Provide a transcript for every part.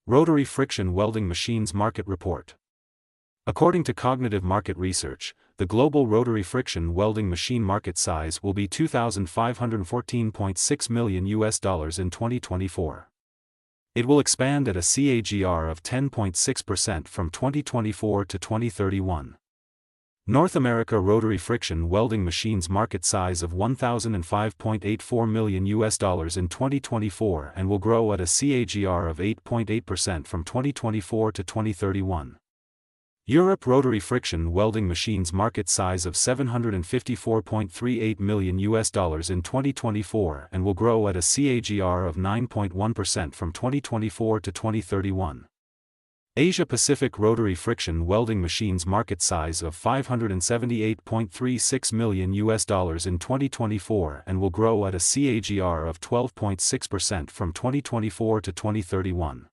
Rotary Friction Welding Machines Market Report. According to Cognitive Market Research, the global rotary friction welding machine market size will be $2,514.6 million in 2024. It will expand at a CAGR of 10.6% from 2024 to 2031. North America rotary friction welding machines market size of $1,005.84 million in 2024 and will grow at a CAGR of 8.8% from 2024 to 2031. Europe rotary friction welding machines market size of $754.38 million in 2024 and will grow at a CAGR of 9.1% from 2024 to 2031. Asia Pacific rotary friction welding machines market size of $578.36 million in 2024 and will grow at a CAGR of 12.6% from 2024 to 2031.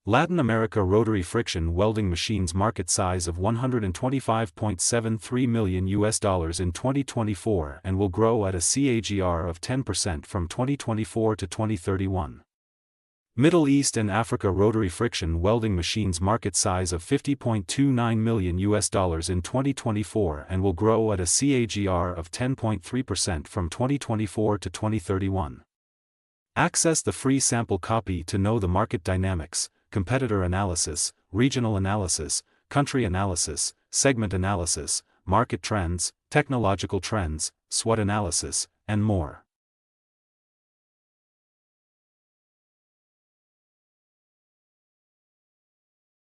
Latin America rotary friction welding machines market size of $125.73 million in 2024 and will grow at a CAGR of 10% from 2024 to 2031. Middle East and Africa rotary friction welding machines market size of $50.29 million in 2024 and will grow at a CAGR of 10.3% from 2024 to 2031. Access the free sample copy to know the market dynamics, competitor analysis, regional analysis, country analysis, segment analysis, market trends, technological trends, SWOT analysis, and more.